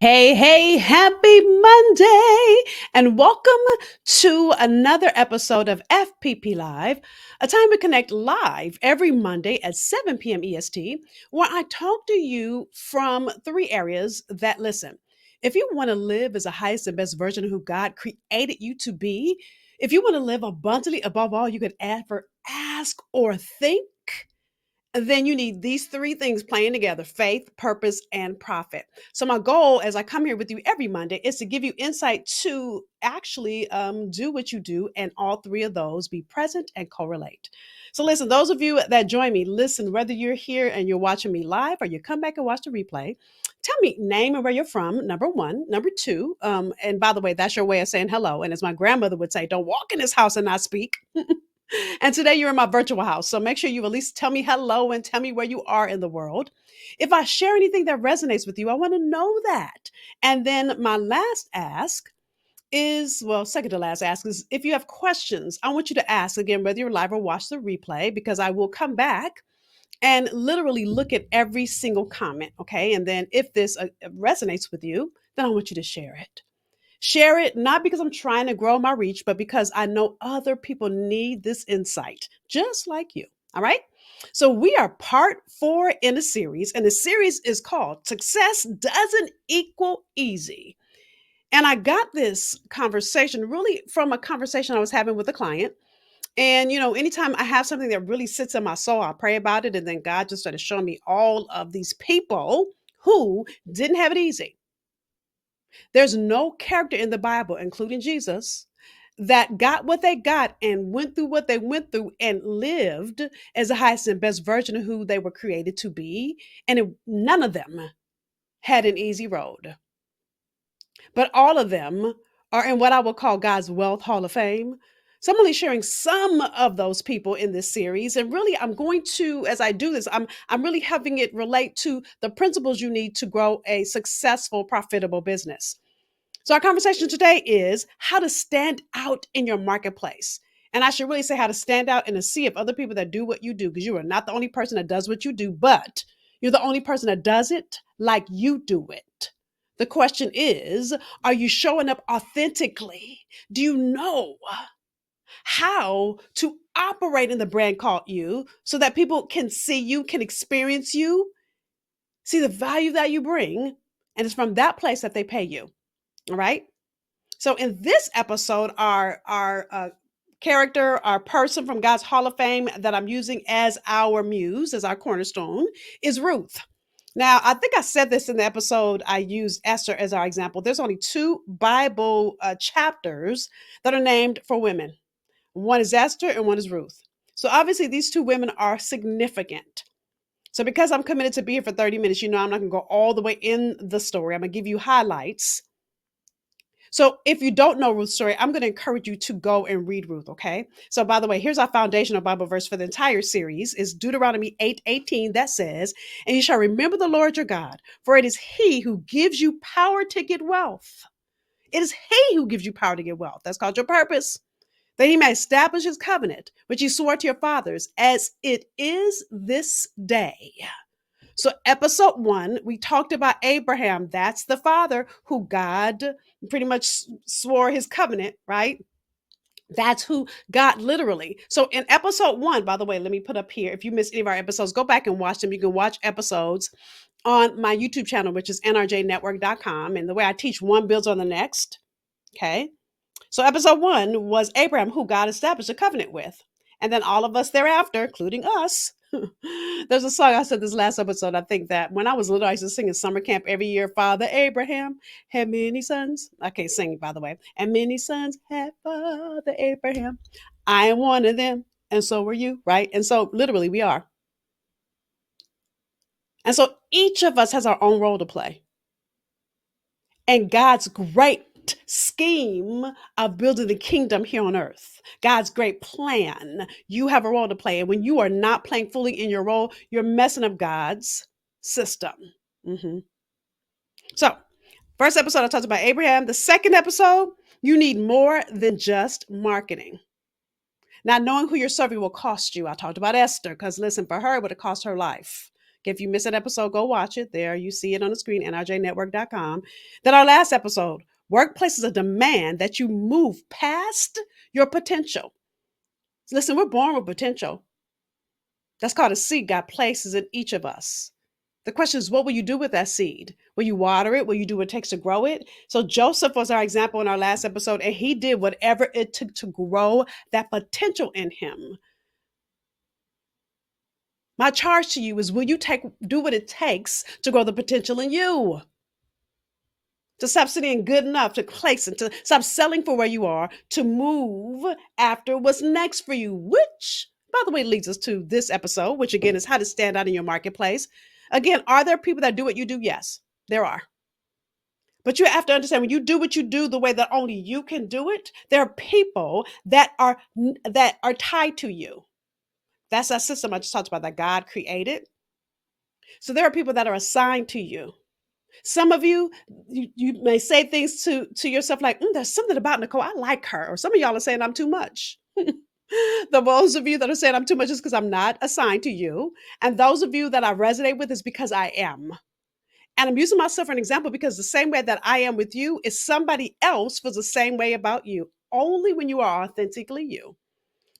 Hey, happy Monday, and welcome to another episode of FPP Live, a time to connect live every Monday at 7 p.m. EST, where I talk to you from three areas that listen. If you want to live as the highest and best version of who God created you to be, if you want to live abundantly above all you could ever ask or think, then you need these three things playing together: faith, purpose, and profit. So, my goal as I come here with you every Monday is to give you insight to actually do what you do, and all three of those be present and correlate. So, listen, those of you that join me, listen, whether you're here and you're watching me live or you come back and watch the replay, tell me name and where you're from, number one. Number two, and by the way, that's your way of saying hello. And as my grandmother would say, don't walk in this house and not speak. And today you're in my virtual house. So make sure you at least tell me hello and tell me where you are in the world. If I share anything that resonates with you, I want to know that. And then my last ask is, well, second to last ask is, if you have questions, I want you to ask again, whether you're live or watch the replay, because I will come back and literally look at every single comment. Okay. And then if this resonates with you, then I want you to share it. Share it not because I'm trying to grow my reach, but because I know other people need this insight, just like you. All right. So we are part 4 in a series, and the series is called Success Doesn't Equal Easy. And I got this conversation really from a conversation I was having with a client. And, anytime I have something that really sits in my soul, I pray about it. And then God just started showing me all of these people who didn't have it easy. There's no character in the Bible, including Jesus, that got what they got and went through what they went through and lived as the highest and best version of who they were created to be. And none of them had an easy road, but all of them are in what I would call God's Wealth Hall of Fame. So I'm only sharing some of those people in this series. And really, I'm going to, as I do this, I'm really having it relate to the principles you need to grow a successful, profitable business. So, our conversation today is how to stand out in your marketplace. And I should really say how to stand out in a sea of other people that do what you do, because you are not the only person that does what you do, but you're the only person that does it like you do it. The question is, are you showing up authentically? Do you know how to operate in the brand called you so that people can see you, can experience you, see the value that you bring? And it's from that place that they pay you. All right. So in this episode, our character, our person from God's Hall of Fame that I'm using as our muse, as our cornerstone, is Ruth. Now, I think I said this in the episode. I used Esther as our example. There's only two Bible chapters that are named for women. One is Esther and one is Ruth. So obviously, these two women are significant. So because I'm committed to be here for 30 minutes, I'm not going to go all the way in the story. I'm going to give you highlights. So if you don't know Ruth's story, I'm going to encourage you to go and read Ruth, okay? So by the way, here's our foundational Bible verse for the entire series is Deuteronomy 8:18 that says, "And you shall remember the Lord your God, for it is he who gives you power to get wealth." It is he who gives you power to get wealth. That's called your purpose. That he may establish his covenant, which he swore to your fathers, as it is this day. So, episode 1, we talked about Abraham. That's the father who God pretty much swore his covenant, right? That's who God literally. So, in episode 1, by the way, let me put up here. If you missed any of our episodes, go back and watch them. You can watch episodes on my YouTube channel, which is nrjnetwork.com. And the way I teach, one builds on the next. Okay. So, episode 1 was Abraham, who God established a covenant with. And then all of us thereafter, including us. There's a song I said this last episode. I think that when I was little, I used to sing in summer camp every year. Father Abraham had many sons. I can't sing it, by the way. And many sons had Father Abraham. I am one of them. And so were you, right? And so literally we are. And so each of us has our own role to play. And God's great scheme of building the kingdom here on earth, God's great plan, you have a role to play. And when you are not playing fully in your role, you're messing up God's system. Mhm. So, first episode, I talked about Abraham. The second episode, you need more than just marketing. Not knowing who you're serving will cost you. I talked about Esther because, listen, for her, it would have cost her life. If you missed an episode, go watch it. There you see it on the screen, nrjnetwork.com. Then our last episode, workplaces a demand that you move past your potential. Listen, we're born with potential. That's called a seed God places in each of us. The question is, what will you do with that seed? Will you water it? Will you do what it takes to grow it? So Joseph was our example in our last episode, and he did whatever it took to grow that potential in him. My charge to you is, will you do what it takes to grow the potential in you? To stop sitting good enough, to place and to stop selling for where you are, to move after what's next for you, which, by the way, leads us to this episode, which again is how to stand out in your marketplace. Again, are there people that do what you do? Yes, there are. But you have to understand, when you do what you do the way that only you can do it, there are people that are tied to you. That's that system I just talked about that God created. So there are people that are assigned to you. Some of you may say things to yourself like, there's something about Nicole, I like her. Or some of y'all are saying I'm too much. Those of you that are saying I'm too much is because I'm not assigned to you. And those of you that I resonate with is because I am. And I'm using myself for an example because the same way that I am with you is somebody else feels the same way about you, only when you are authentically you.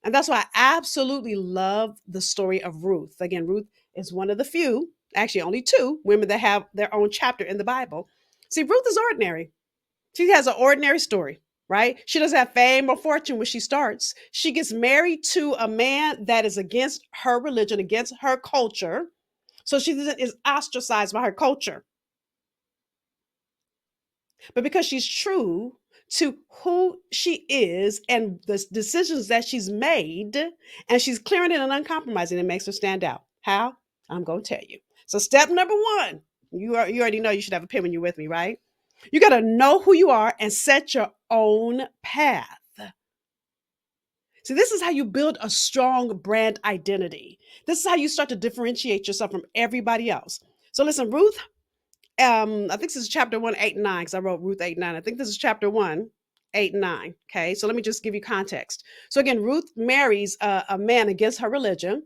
And that's why I absolutely love the story of Ruth. Again, Ruth is one of the few, actually only two women that have their own chapter in the Bible. See, Ruth is ordinary. She has an ordinary story, right? She doesn't have fame or fortune when she starts. She gets married to a man that is against her religion, against her culture. So she is ostracized by her culture. But because she's true to who she is and the decisions that she's made, and she's clearing it and uncompromising, it makes her stand out. How? I'm going to tell you. So step number one, you already know you should have a pen when you're with me, right? You got to know who you are and set your own path. See, this is how you build a strong brand identity. This is how you start to differentiate yourself from everybody else. So listen, Ruth, I think this is chapter 1, 8, and 9, because I wrote Ruth 8, 9. I think this is chapter 1, 8, and 9. Okay, so let me just give you context. So again, Ruth marries a man against her religion,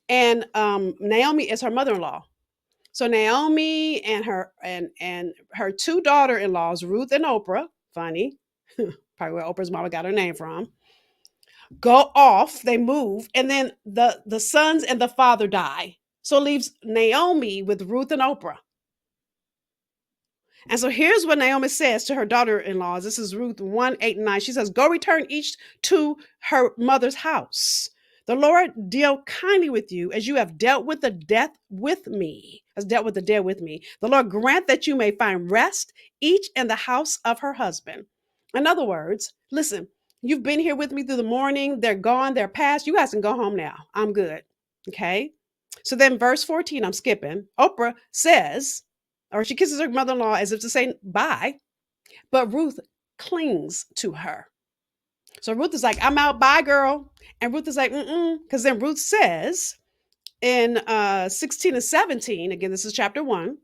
and Naomi is her mother-in-law. So Naomi and her two daughter-in-laws, Ruth and Oprah, funny, probably where Oprah's mama got her name from, go off. They move, and then the sons and the father die. So it leaves Naomi with Ruth and Oprah. And so here's what Naomi says to her daughter-in-laws. This is Ruth 1, 8, and 9. She says, go return each to her mother's house. The Lord deal kindly with you as you have dealt with the death with me, has dealt with the dead with me. The Lord grant that you may find rest, each in the house of her husband. In other words, listen, you've been here with me through the morning. They're gone. They're past. You guys can go home now. I'm good. Okay. So then verse 14, I'm skipping. Oprah says, or she kisses her mother-in-law as if to say bye, but Ruth clings to her. So Ruth is like, I'm out, bye, girl. And Ruth is like, because then Ruth says in 16 and 17, again, this is chapter 1,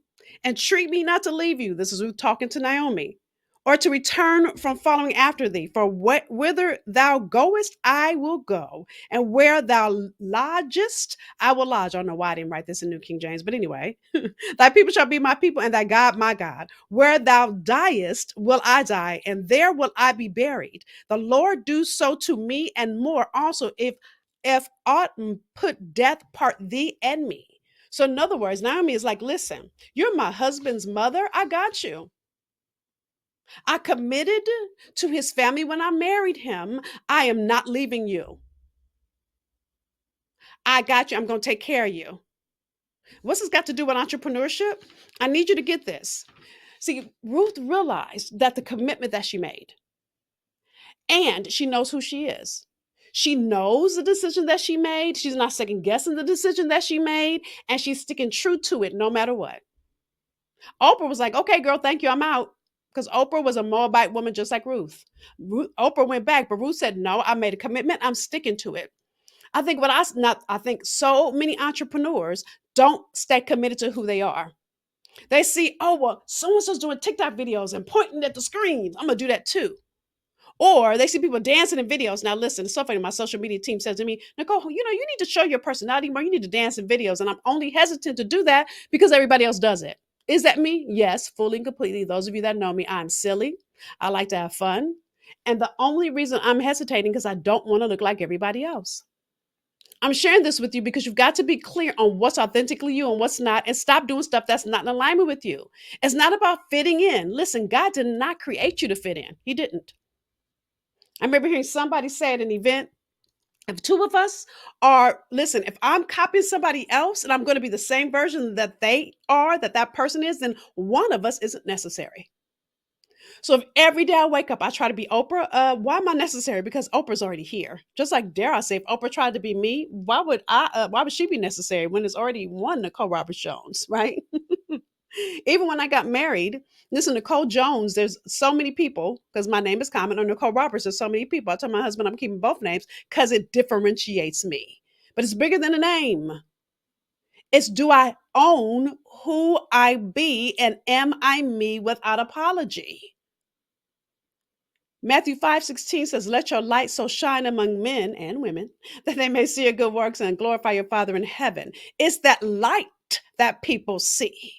entreat me not to leave you. This is Ruth talking to Naomi. Or to return from following after thee. For whither thou goest, I will go. And where thou lodgest, I will lodge. I don't know why I didn't write this in New King James, but anyway. Thy people shall be my people, and thy God my God. Where thou diest, will I die, and there will I be buried. The Lord do so to me, and more also, if aught put death part thee and me. So in other words, Naomi is like, listen, you're my husband's mother. I got you. I committed to his family when I married him. I am not leaving you. I got you. I'm going to take care of you. What's this got to do with entrepreneurship? I need you to get this. See, Ruth realized that the commitment that she made, and she knows who she is. She knows the decision that she made. She's not second guessing the decision that she made, and she's sticking true to it no matter what. Oprah was like, okay, girl, thank you. I'm out. Because Oprah was a Moabite woman just like Ruth. Oprah went back, but Ruth said, no, I made a commitment. I'm sticking to it. I think so many entrepreneurs don't stay committed to who they are. They see, oh, well, so-and-so's doing TikTok videos and pointing at the screens. I'm going to do that too. Or they see people dancing in videos. Now, listen, it's so funny. My social media team says to me, Nicole, you need to show your personality more. You need to dance in videos. And I'm only hesitant to do that because everybody else does it. Is that me? Yes, fully and completely. Those of you that know me, I'm silly. I like to have fun. And the only reason I'm hesitating is I don't want to look like everybody else. I'm sharing this with you because you've got to be clear on what's authentically you and what's not, and stop doing stuff that's not in alignment with you. It's not about fitting in. Listen, God did not create you to fit in. He didn't. I remember hearing somebody say at an event, if two of us are, listen, if I'm copying somebody else and I'm going to be the same version that they are, that person is, then one of us isn't necessary. So if every day I wake up, I try to be Oprah, why am I necessary? Because Oprah's already here. Just like, dare I say, if Oprah tried to be me, why would she be necessary when there's already one Nicole Roberts Jones, right? Even when I got married, listen, Nicole Jones, there's so many people, because my name is common, or Nicole Roberts, there's so many people. I told my husband I'm keeping both names because it differentiates me. But it's bigger than a name. It's, do I own who I be, and am I me without apology? Matthew 5:16 says, let your light so shine among men and women that they may see your good works and glorify your Father in heaven. It's that light that people see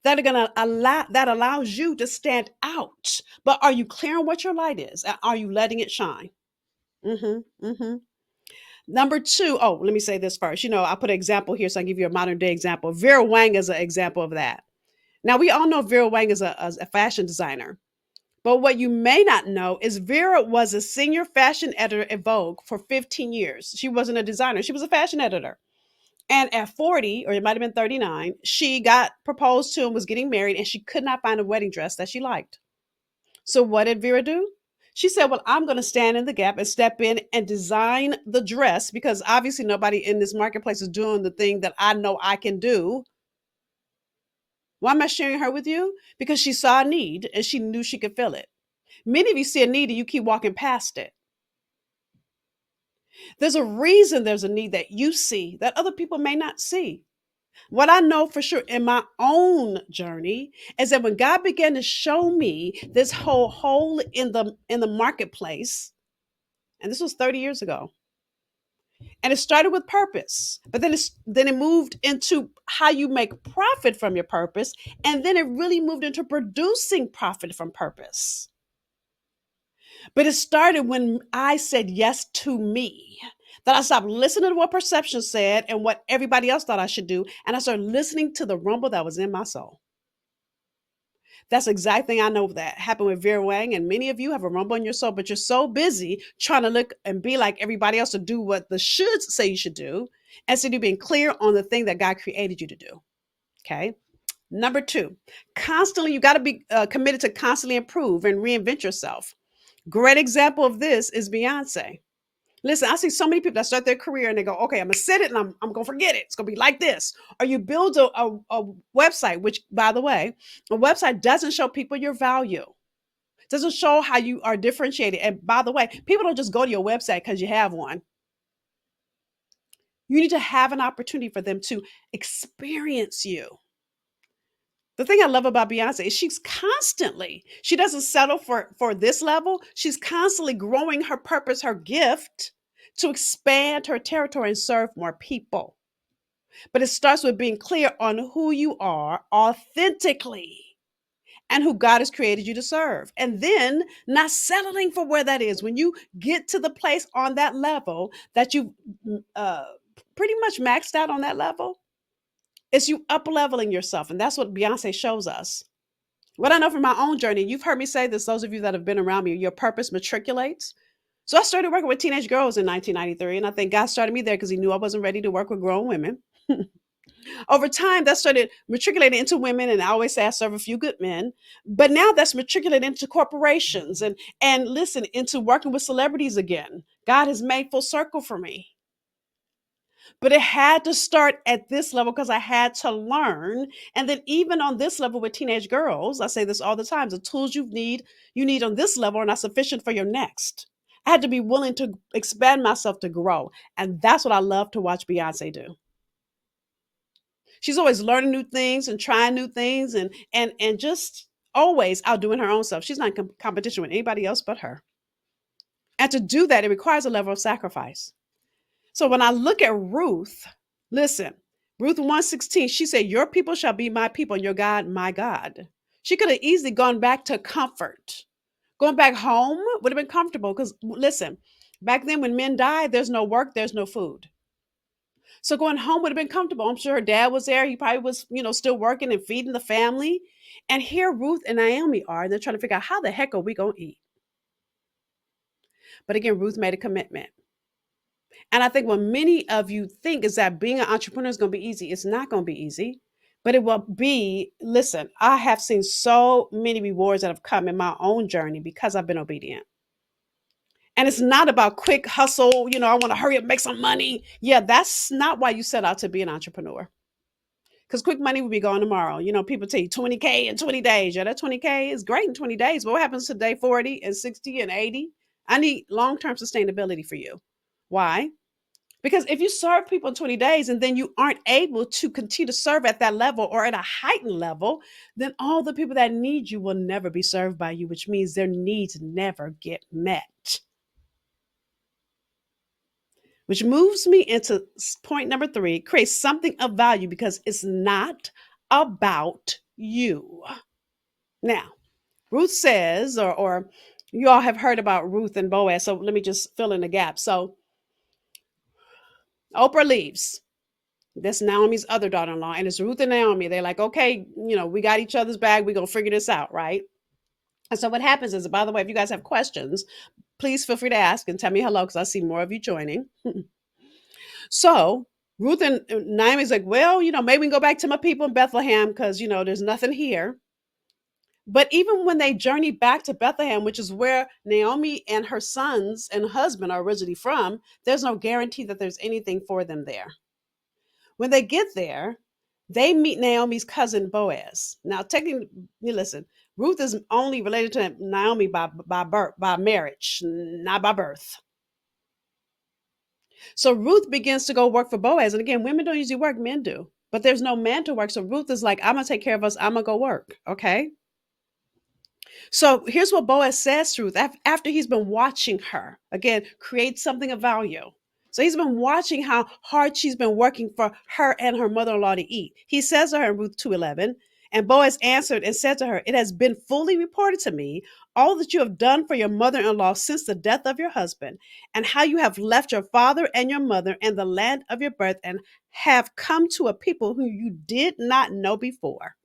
that are going to allow, that allows you to stand out. But are you clear on what your light is? Are you letting it shine? Mm-hmm. Number two, oh, let me say this first. I put an example here, so I give you a modern day example. Vera Wang is an example of that. Now, we all know Vera Wang is a fashion designer. But what you may not know is Vera was a senior fashion editor at Vogue for 15 years. She wasn't a designer, she was a fashion editor. And at 40, or it might have been 39, she got proposed to and was getting married, and she could not find a wedding dress that she liked. So what did Vera do? She said, well, I'm going to stand in the gap and step in and design the dress because obviously nobody in this marketplace is doing the thing that I know I can do. Why am I sharing her with you? Because she saw a need and she knew she could fill it. Many of you see a need and you keep walking past it. There's a reason there's a need that you see that other people may not see. What I know for sure in my own journey is that when God began to show me this whole hole in the marketplace, and this was 30 years ago, and it started with purpose, but then it moved into how you make profit from your purpose, and then it really moved into producing profit from purpose. But it started when I said yes to me. That I stopped listening to what perception said and what everybody else thought I should do. And I started listening to the rumble that was in my soul. That's the exact thing I know that happened with Vera Wang. And many of you have a rumble in your soul, but you're so busy trying to look and be like everybody else to do what the shoulds say you should do, instead of being clear on the thing that God created you to do. Okay. Number two, constantly, you got to be committed to constantly improve and reinvent yourself. Great example of this is Beyonce. Listen, I see so many people that start their career and they go, okay, I'm going to set it and I'm going to forget it. It's going to be like this. Or you build a website, which, by the way, a website doesn't show people your value. It doesn't show how you are differentiated. And by the way, people don't just go to your website because you have one. You need to have an opportunity for them to experience you. The thing I love about Beyonce is she doesn't settle for this level. She's constantly growing her purpose, her gift to expand her territory and serve more people. But it starts with being clear on who you are authentically and who God has created you to serve. And then not settling for where that is. When you get to the place on that level that you uh, pretty much maxed out on that level, it's you up leveling yourself. And that's what Beyonce shows us. What I know from my own journey, you've heard me say this, those of you that have been around me, your purpose matriculates. So I started working with teenage girls in 1993, and I think God started me there because he knew I wasn't ready to work with grown women. Over time, that started matriculating into women, and I always say I serve a few good men. But now that's matriculated into corporations and listen, into working with celebrities again. God has made full circle for me. But it had to start at this level because I had to learn. And then even on this level with teenage girls, I say this all the time, the tools you need on this level are not sufficient for your next. I had to be willing to expand myself to grow. And that's what I love to watch Beyonce do. She's always learning new things and trying new things and just always outdoing her own self. She's not in competition with anybody else but her. And to do that, it requires a level of sacrifice. So when I look at Ruth, listen, Ruth 116, she said, your people shall be my people and your God, my God. She could have easily gone back to comfort. Going back home would have been comfortable because, listen, back then when men died, there's no work, there's no food. So going home would have been comfortable. I'm sure her dad was there. He probably was, still working and feeding the family. And here Ruth and Naomi are. They're trying to figure out how the heck are we going to eat? But again, Ruth made a commitment. And I think what many of you think is that being an entrepreneur is going to be easy. It's not going to be easy, but it will be. Listen, I have seen so many rewards that have come in my own journey because I've been obedient. And it's not about quick hustle. I want to hurry up, make some money. Yeah, that's not why you set out to be an entrepreneur. Because quick money will be gone tomorrow. People tell you 20K in 20 days. Yeah, that 20K is great in 20 days. But what happens to day 40 and 60 and 80? I need long term sustainability for you. Why? Because if you serve people in 20 days and then you aren't able to continue to serve at that level or at a heightened level, then all the people that need you will never be served by you, which means their needs never get met. Which moves me into point number 3, create something of value because it's not about you. Now, Ruth says, or you all have heard about Ruth and Boaz, so let me just fill in the gap. So Oprah leaves. That's Naomi's other daughter-in-law, and it's Ruth and Naomi. They're like, okay, we got each other's back. We're going to figure this out, right? And so what happens is, by the way, if you guys have questions, please feel free to ask and tell me hello because I see more of you joining. So Ruth and Naomi's like, well, maybe we can go back to my people in Bethlehem because, there's nothing here. But even when they journey back to Bethlehem, which is where Naomi and her sons and husband are originally from, there's no guarantee that there's anything for them there. When they get there, they meet Naomi's cousin Boaz. Now, technically, listen, Ruth is only related to Naomi by birth, by marriage, not by birth. So Ruth begins to go work for Boaz. And again, women don't usually work, men do. But there's no man to work. So Ruth is like, I'm going to take care of us. I'm going to go work. Okay. So here's what Boaz says to Ruth after he's been watching her. Again, create something of value. So he's been watching how hard she's been working for her and her mother-in-law to eat. He says to her in Ruth 2:11, and Boaz answered and said to her, it has been fully reported to me all that you have done for your mother-in-law since the death of your husband, and how you have left your father and your mother and the land of your birth and have come to a people whom you did not know before.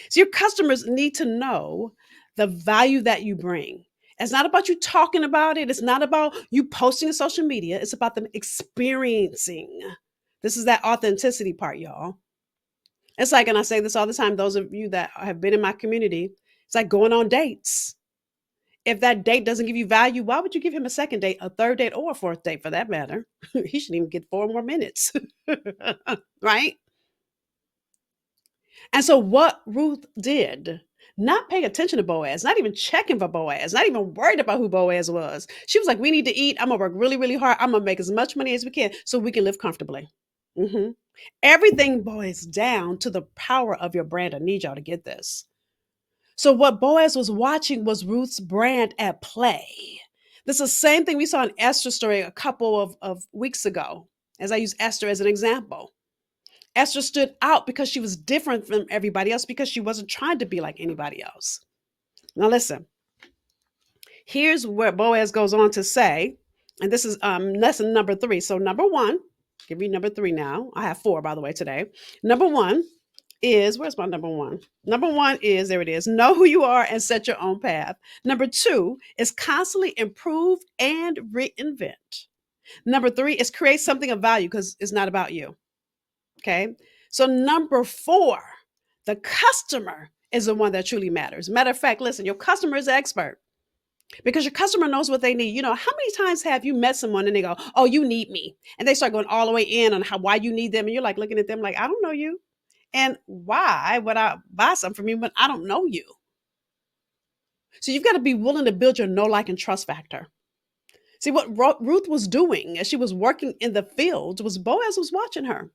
So your customers need to know the value that you bring. It's not about you talking about it. It's not about you posting on social media. It's about them experiencing. This is that authenticity part, y'all. It's like, and I say this all the time, those of you that have been in my community, it's like going on dates. If that date doesn't give you value, why would you give him a second date, a third date, or a fourth date for that matter? He shouldn't even get 4 more minutes. Right? And so what Ruth did, not paying attention to Boaz, not even checking for Boaz, not even worried about who Boaz was. She was like, we need to eat. I'm going to work really, really hard. I'm going to make as much money as we can so we can live comfortably. Mm-hmm. Everything boils down to the power of your brand. I need y'all to get this. So what Boaz was watching was Ruth's brand at play. This is the same thing we saw in Esther's story a couple of weeks ago, as I use Esther as an example. Esther stood out because she was different from everybody else because she wasn't trying to be like anybody else. Now listen, here's where Boaz goes on to say, and this is lesson number 3. So number 1, give me number 3 now. I have 4, by the way, today. Number 1 is, where's my number 1? Number 1 is, there it is, know who you are and set your own path. Number 2 is constantly improve and reinvent. Number 3 is create something of value because it's not about you. Okay. So number 4, the customer is the one that truly matters. Matter of fact, listen, your customer is the expert because your customer knows what they need. How many times have you met someone and they go, oh, you need me. And they start going all the way in on why you need them. And you're like looking at them like, I don't know you. And why would I buy something from you when I don't know you? So you've got to be willing to build your know, like, and trust factor. See, what Ruth was doing as she was working in the fields was Boaz was watching her.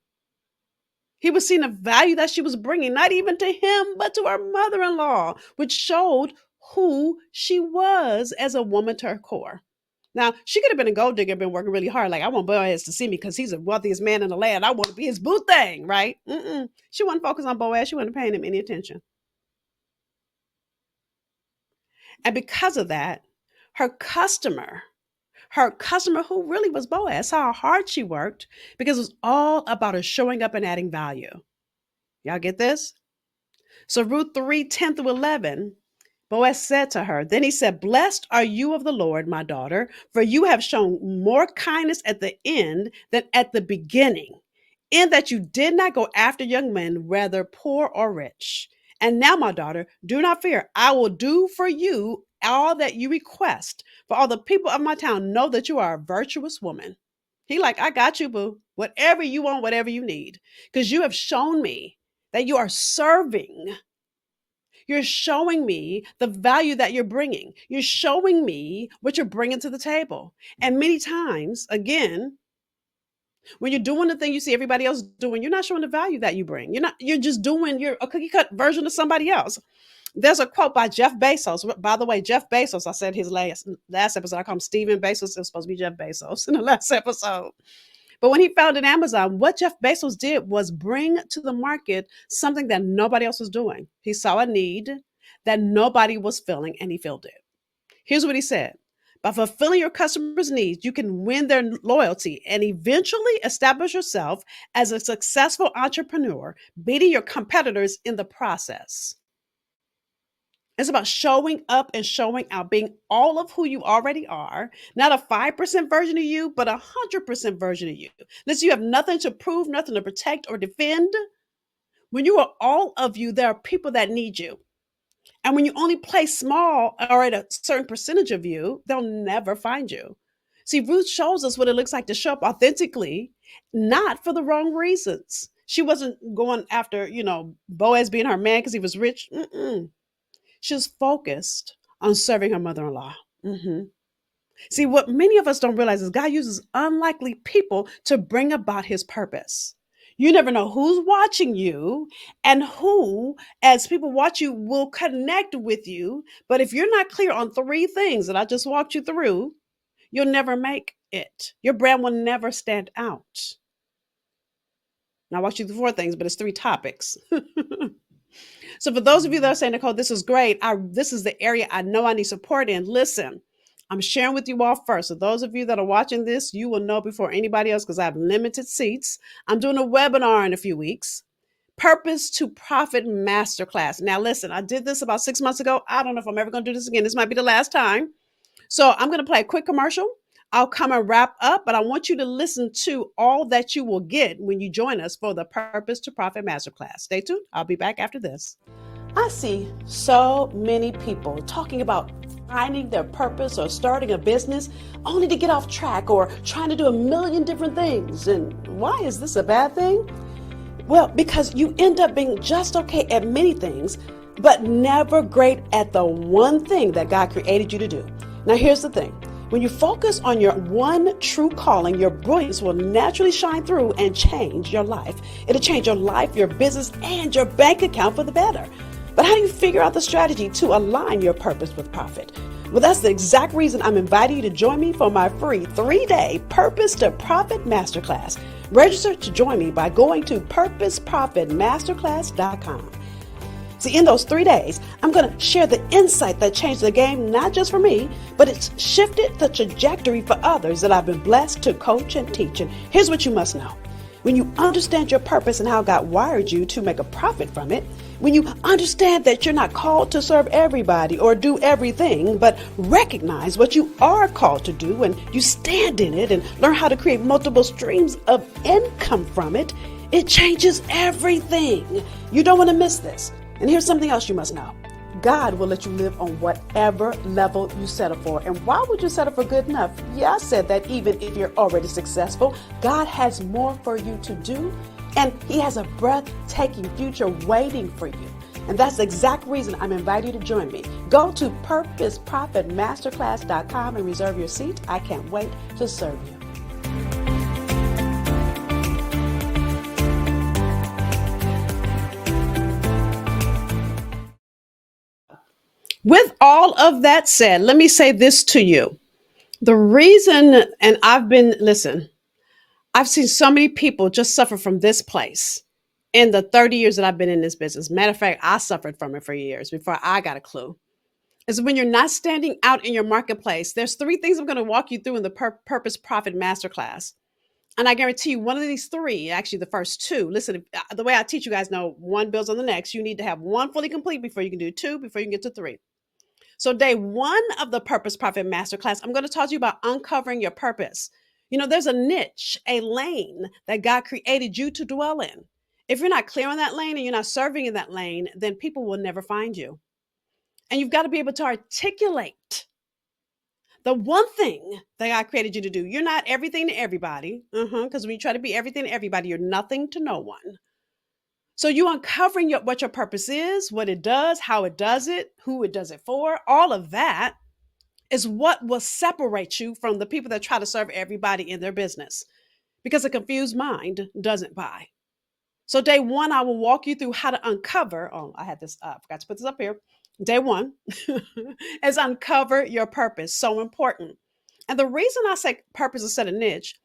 He was seeing the value that she was bringing, not even to him, but to her mother-in-law, which showed who she was as a woman to her core. Now, she could have been a gold digger, been working really hard. Like, I want Boaz to see me because he's the wealthiest man in the land. I want to be his boo thing, right? Mm-mm. She wasn't focused on Boaz. She wasn't paying him any attention. And because of that, her customer, her customer who really was Boaz, saw how hard she worked because it was all about her showing up and adding value. Y'all get this? So Ruth 3:10 through 11, Boaz said to her, then he said, blessed are you of the Lord, my daughter, for you have shown more kindness at the end than at the beginning, in that you did not go after young men, whether poor or rich. And now, my daughter, do not fear. I will do for you all that you request. For all the people of my town know that you are a virtuous woman. He like, I got you, boo. Whatever you want, whatever you need. Because you have shown me that you are serving. You're showing me the value that you're bringing. You're showing me what you're bringing to the table. And many times, again, when you're doing the thing you see everybody else doing, you're not showing the value that you bring. You're just doing you're a cookie cut version of somebody else. There's a quote by Jeff Bezos. By the way, Jeff Bezos, I said his last episode, I call him Stephen Bezos. It was supposed to be Jeff Bezos in the last episode. But when he founded Amazon, what Jeff Bezos did was bring to the market something that nobody else was doing. He saw a need that nobody was filling, and he filled it. Here's what he said. By fulfilling your customers' needs, you can win their loyalty and eventually establish yourself as a successful entrepreneur, beating your competitors in the process. It's about showing up and showing out, being all of who you already are, not a 5% version of you, but 100% version of you. Listen, you have nothing to prove, nothing to protect or defend. When you are all of you, there are people that need you. And when you only play small or at a certain percentage of you, they'll never find you. See, Ruth shows us what it looks like to show up authentically, not for the wrong reasons. She wasn't going after, Boaz being her man because he was rich. Mm-mm. She was focused on serving her mother in law. Mm-hmm. See, what many of us don't realize is God uses unlikely people to bring about his purpose. You never know who's watching you and who, as people watch you, will connect with you. But if you're not clear on three things that I just walked you through, you'll never make it. Your brand will never stand out. Now, I walked you through four things, but it's three topics. So for those of you that are saying, Nicole, this is great. This is the area I know I need support in. Listen, I'm sharing with you all first. So those of you that are watching this, you will know before anybody else because I have limited seats. I'm doing a webinar in a few weeks. Purpose to Profit Masterclass. Now, listen, I did this about 6 months ago. I don't know if I'm ever going to do this again. This might be the last time. So I'm going to play a quick commercial. I'll come and wrap up, but I want you to listen to all that you will get when you join us for the Purpose to Profit Masterclass. Stay tuned. I'll be back after this. I see so many people talking about finding their purpose or starting a business only to get off track or trying to do a million different things. And why is this a bad thing? Well, because you end up being just okay at many things, but never great at the one thing that God created you to do. Now, here's the thing. When you focus on your one true calling, your brilliance will naturally shine through and change your life. It'll change your life, your business, and your bank account for the better. But how do you figure out the strategy to align your purpose with profit? Well, that's the exact reason I'm inviting you to join me for my free 3-day Purpose to Profit Masterclass. Register to join me by going to purposeprofitmasterclass.com. See, in those 3 days, I'm going to share the insight that changed the game, not just for me, but it's shifted the trajectory for others that I've been blessed to coach and teach. And here's what you must know. When you understand your purpose and how God wired you to make a profit from it, when you understand that you're not called to serve everybody or do everything, but recognize what you are called to do and you stand in it and learn how to create multiple streams of income from it, it changes everything. You don't want to miss this. And here's something else you must know. God will let you live on whatever level you settle for. And why would you settle for good enough? Yeah, I said that even if you're already successful, God has more for you to do. And he has a breathtaking future waiting for you. And that's the exact reason I'm inviting you to join me. Go to purposeprofitmasterclass.com and reserve your seat. I can't wait to serve you. With all of that said, let me say this to you. The reason, and listen, I've seen so many people just suffer from this place in the 30 years that I've been in this business. Matter of fact, I suffered from it for years before I got a clue. Is when you're not standing out in your marketplace. There's three things I'm going to walk you through in the Purpose Profit Masterclass. And I guarantee you, one of these three, actually the first two, listen, the way I teach you guys know one builds on the next. You need to have one fully complete before you can do two, before you can get to three. So, day one of the Purpose Profit Masterclass, I'm going to talk to you about uncovering your purpose. You know, there's a niche, a lane that God created you to dwell in. If you're not clear on that lane and you're not serving in that lane, then people will never find you. And you've got to be able to articulate the one thing that God created you to do. You're not everything to everybody. Because when you try to be everything to everybody, you're nothing to no one. So you uncovering what your purpose is, what it does, how it does it, who it does it for, all of that is what will separate you from the people that try to serve everybody in their business. Because a confused mind doesn't buy. So day one, I will walk you through how to uncover. Oh, I had this. I forgot to put this up here. Day one is uncover your purpose. So important. And the reason I say purpose instead of niche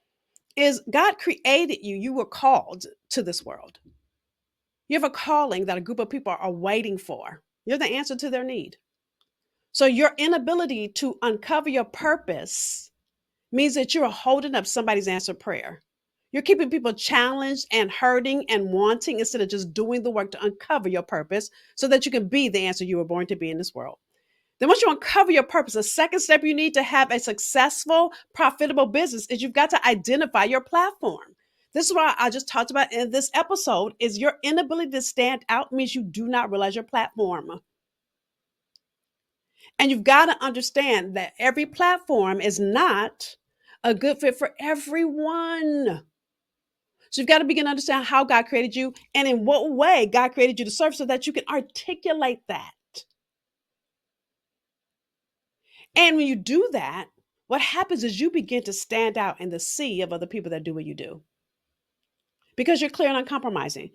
is God created you. You were called to this world. You have a calling that a group of people are waiting for. You're the answer to their need. So your inability to uncover your purpose means that you're holding up somebody's answered prayer. You're keeping people challenged and hurting and wanting instead of just doing the work to uncover your purpose so that you can be the answer you were born to be in this world. Then, once you uncover your purpose, the second step you need to have a successful, profitable business is you've got to identify your platform. This is what I just talked about in this episode is your inability to stand out means you do not realize your platform. And you've got to understand that every platform is not a good fit for everyone. So you've got to begin to understand how God created you and in what way God created you to serve so that you can articulate that. And when you do that, what happens is you begin to stand out in the sea of other people that do what you do because you're clear and uncompromising.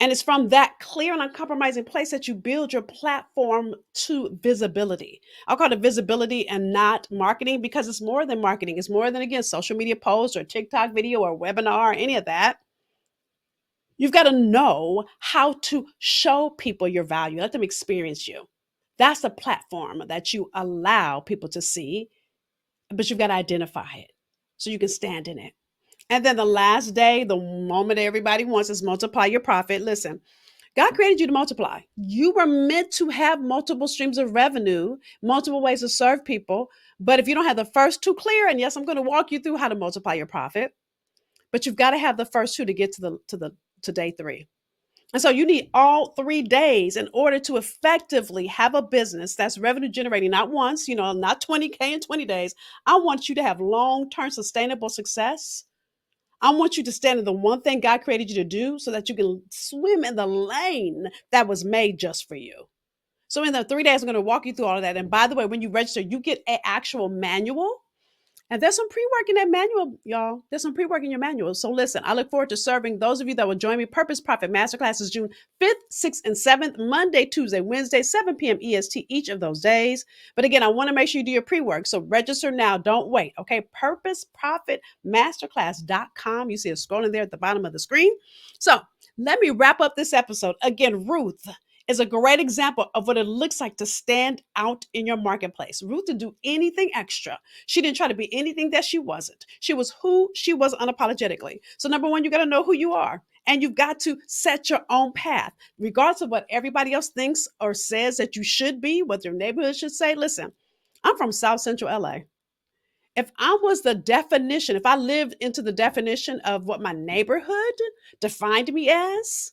And it's from that clear and uncompromising place that you build your platform to visibility. I'll call it visibility and not marketing because it's more than marketing. It's more than, again, social media posts or TikTok video or webinar or any of that. You've got to know how to show people your value, let them experience you. That's the platform that you allow people to see, but you've got to identify it so you can stand in it. And then the last day, the moment everybody wants is multiply your profit. Listen, God created you to multiply. You were meant to have multiple streams of revenue, multiple ways to serve people. But if you don't have the first two clear, and yes, I'm going to walk you through how to multiply your profit, but you've got to have the first two to get to day three. And so you need all 3 days in order to effectively have a business that's revenue generating, not once, not 20K in 20 days. I want you to have long-term sustainable success. I want you to stand in the one thing God created you to do so that you can swim in the lane that was made just for you. So in the 3 days, I'm going to walk you through all of that. And by the way, when you register, you get an actual manual. And there's some pre-work in that manual, y'all. There's some pre-work in your manual. So listen, I look forward to serving those of you that will join me. Purpose Profit Masterclasses June 5th, 6th, and 7th, Monday, Tuesday, Wednesday, 7 p.m. EST each of those days. But again, I want to make sure you do your pre-work. So register now. Don't wait. Okay. PurposeProfitMasterclass.com. You see it scrolling there at the bottom of the screen. So let me wrap up this episode. Again, Ruth is a great example of what it looks like to stand out in your marketplace. Ruth didn't do anything extra. She didn't try to be anything that she wasn't. She was who she was unapologetically. So number one, you got to know who you are. And you've got to set your own path, regardless of what everybody else thinks or says that you should be, what your neighborhood should say. Listen, I'm from South Central LA. If I was the definition, if I lived into the definition of what my neighborhood defined me as,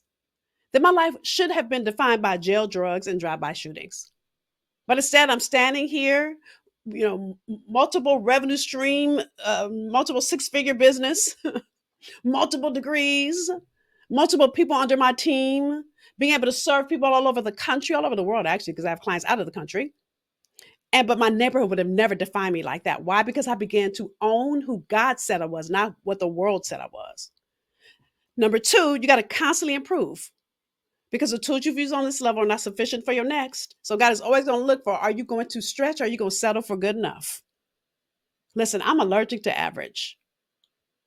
then my life should have been defined by jail, drugs, and drive-by shootings. But instead, I'm standing here, multiple revenue stream, multiple six-figure business, multiple degrees, multiple people under my team, being able to serve people all over the country, all over the world, actually, because I have clients out of the country. But my neighborhood would have never defined me like that. Why? Because I began to own who God said I was, not what the world said I was. Number two, you got to constantly improve because the tools you've used on this level are not sufficient for your next. So God is always going to look for, are you going to stretch or are you going to settle for good enough? Listen, I'm allergic to average.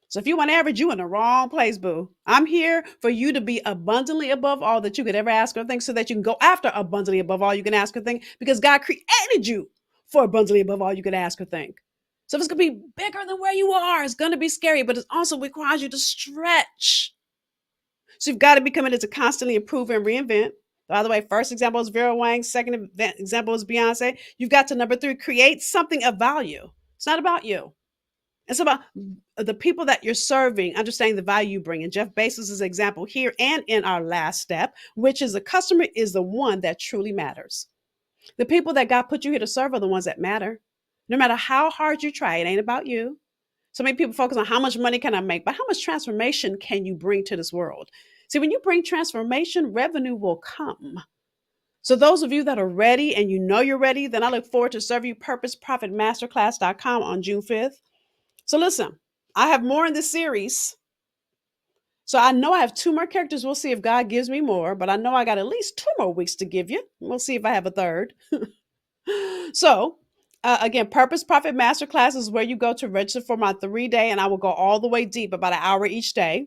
So if you want average, you in the wrong place, boo. I'm here for you to be abundantly above all that you could ever ask or think so that you can go after abundantly above all you can ask or think because God created you for abundantly above all you could ask or think. So if it's going to be bigger than where you are, it's going to be scary, but it also requires you to stretch. So you've got to be committed to constantly improve and reinvent. By the way, first example is Vera Wang. Second example is Beyonce. You've got to number three, create something of value. It's not about you. It's about the people that you're serving, understanding the value you bring. And Jeff Bezos is an example here and in our last step, which is the customer is the one that truly matters. The people that God put you here to serve are the ones that matter. No matter how hard you try, it ain't about you. So many people focus on how much money can I make, but how much transformation can you bring to this world? See, when you bring transformation, revenue will come. So those of you that are ready and you know you're ready, then I look forward to serving you purposeprofitmasterclass.com on June 5th. So listen, I have more in this series. So I know I have two more characters. We'll see if God gives me more, but I know I got at least 2 more weeks to give you. We'll see if I have a third. So, again, Purpose Profit Masterclass is where you go to register for my 3 day, and I will go all the way deep, about an hour each day,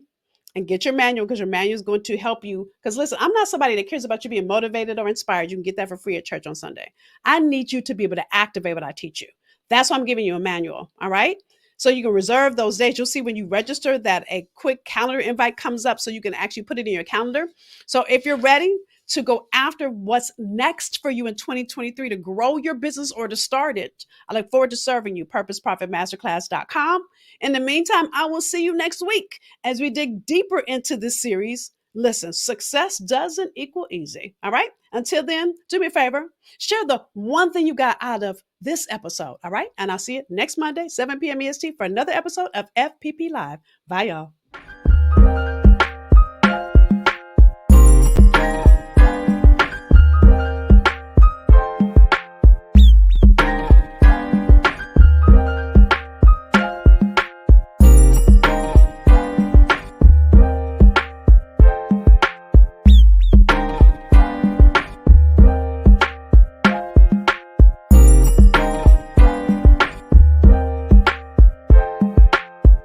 and get your manual because your manual is going to help you. Because listen, I'm not somebody that cares about you being motivated or inspired. You can get that for free at church on Sunday. I need you to be able to activate what I teach you. That's why I'm giving you a manual. All right. So you can reserve those days. You'll see when you register that a quick calendar invite comes up so you can actually put it in your calendar. So if you're ready to go after what's next for you in 2023 to grow your business or to start it, I look forward to serving you. PurposeProfitMasterclass.com. In the meantime, I will see you next week as we dig deeper into this series. Listen, success doesn't equal easy. All right. Until then, do me a favor, share the one thing you got out of this episode. All right. And I'll see you next Monday, 7 p.m. EST for another episode of FPP Live. Bye, y'all.